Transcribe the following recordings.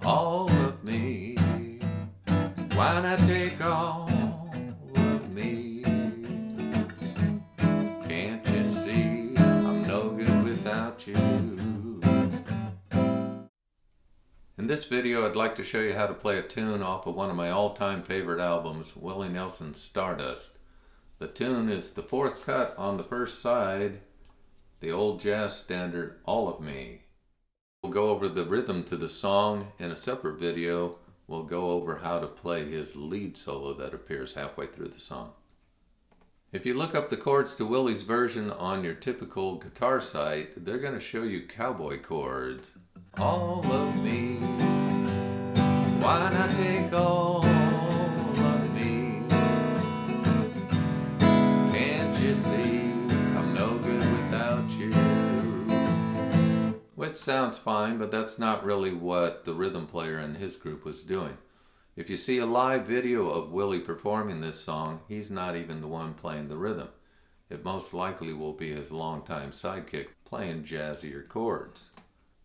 all of me. Why not take all of me? Can't you see I'm no good without you? In this video, I'd like to show you how to play a tune off of one of my all-time favorite albums, Willie Nelson's Stardust. The tune is the fourth cut on the first side, the old jazz standard, All of Me. We'll go over the rhythm to the song in a separate video. We'll go over how to play his lead solo that appears halfway through the song. If you look up the chords to Willie's version on your typical guitar site, they're going to show you cowboy chords. All of me, why not take all of me? Can't you see I'm no good without you? Which sounds fine, but that's not really what the rhythm player in his group was doing. If you see a live video of Willie performing this song, he's not even the one playing the rhythm. It most likely will be his longtime sidekick playing jazzier chords.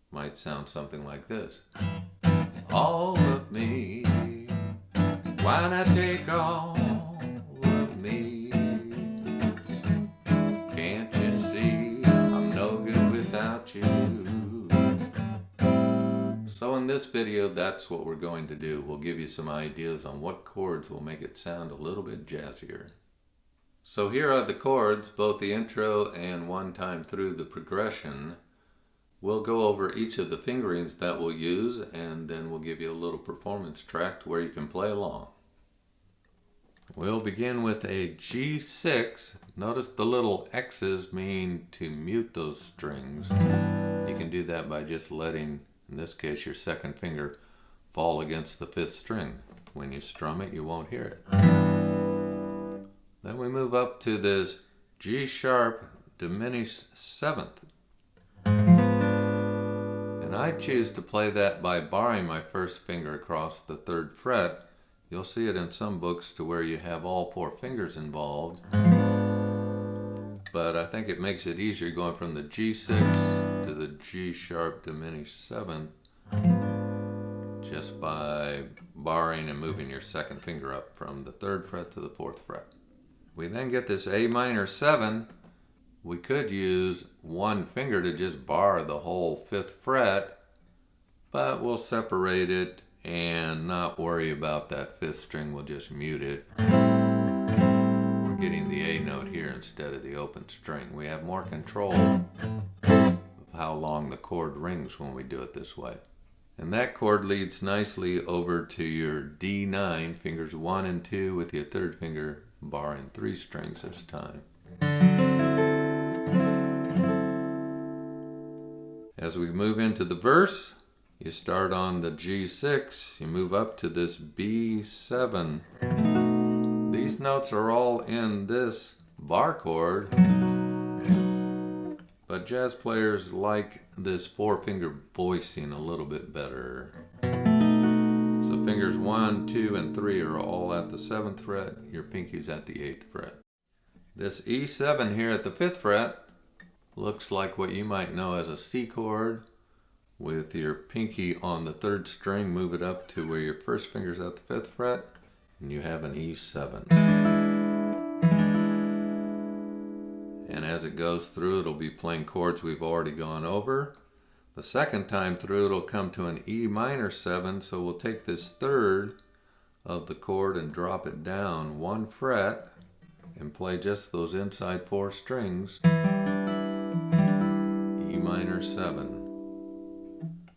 Might sound something like this. All of me, why not take all of me? Can't you see I'm no good without you? So in this video, that's what we're going to do. We'll give you some ideas on what chords will make it sound a little bit jazzier. So here are the chords, both the intro and one time through the progression. We'll go over each of the fingerings that we'll use, and then we'll give you a little performance track where you can play along. We'll begin with a G6. Notice the little X's mean to mute those strings. You can do that by just letting, in this case, your second finger fall against the fifth string. When you strum it, you won't hear it. Then we move up to this G sharp diminished seventh. And I choose to play that by barring my first finger across the third fret. You'll see it in some books to where you have all four fingers involved. But I think it makes it easier going from the G6 to the G sharp diminished seventh just by barring and moving your second finger up from the third fret to the fourth fret. We then get this A minor 7. We could use one finger to just bar the whole fifth fret, but we'll separate it and not worry about that fifth string. We'll just mute it. We're getting the A note here instead of the open string. We have more control of how long the chord rings when we do it this way. And that chord leads nicely over to your D9, fingers 1 and 2 with your third finger barring 3 strings this time. As we move into the verse, you start on the G6, you move up to this B7. These notes are all in this bar chord, but jazz players like this 4-finger voicing a little bit better. So fingers 1, 2, and 3 are all at the 7th fret, your pinky's at the 8th fret. This E7 here at the 5th fret looks like what you might know as a C chord. With your pinky on the 3rd string, move it up to where your first finger's at the 5th fret, and you have an E7. And as it goes through, it'll be playing chords we've already gone over. The second time through, it'll come to an E minor 7, so we'll take this third of the chord and drop it down 1 fret and play just those inside 4 strings. E minor 7.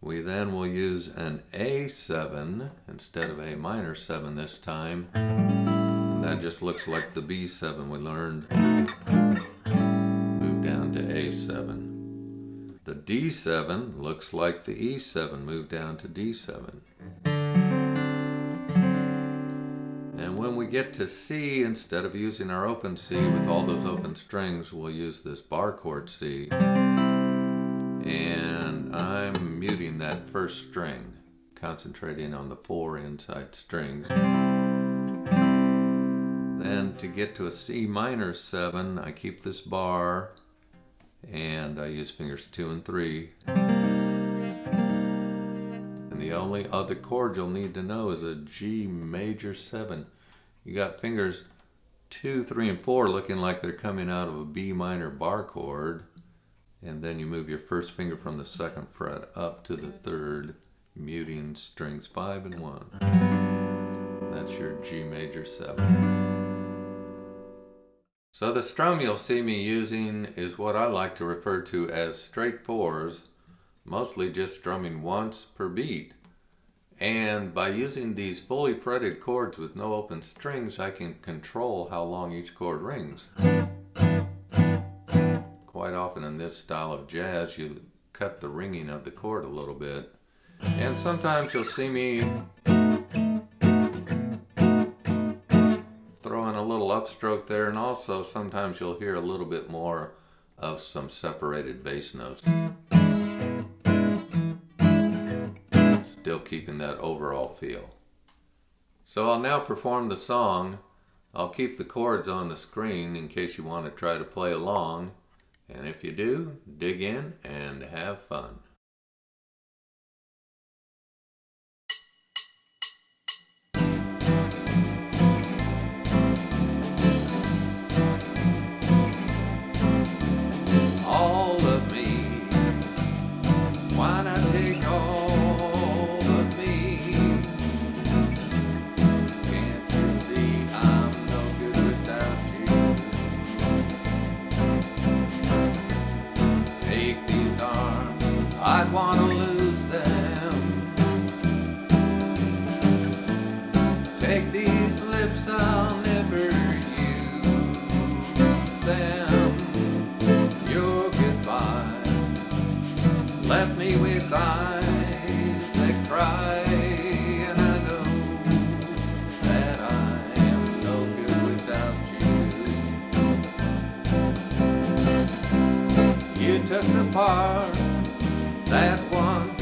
We then will use an A7 instead of A minor 7 this time. And that just looks like the B7 we learned. Move down to A7. The D7 looks like the E7, move down to D7. And when we get to C, instead of using our open C with all those open strings, we'll use this bar chord C. And I'm muting that first string, concentrating on the 4 inside strings. Then to get to a C minor 7, I keep this bar and I use fingers 2 and 3. And the The only other chord you'll need to know is a G major 7. You got fingers 2, 3, and 4 looking like they're coming out of a B minor bar chord. And then you move your first finger from the 2nd fret up to the 3rd, muting strings 5 and 1. That's your G major 7. So the strum you'll see me using is what I like to refer to as straight 4s, mostly just strumming once per beat. And by using these fully fretted chords with no open strings, I can control how long each chord rings. Quite often in this style of jazz, you cut the ringing of the chord a little bit. And sometimes you'll see me throw in a little upstroke there, and also sometimes you'll hear a little bit more of some separated bass notes. Still keeping that overall feel. So I'll now perform the song. I'll keep the chords on the screen in case you want to try to play along. And if you do, dig in and have fun. All of me, why not take all of me? Can't you see I'm no good without you? Take these arms, I'd want to lose them. Take these lips, I'll never use them. Your goodbye left me with eyes that cry, and I know that I am no good without you. You took the part that once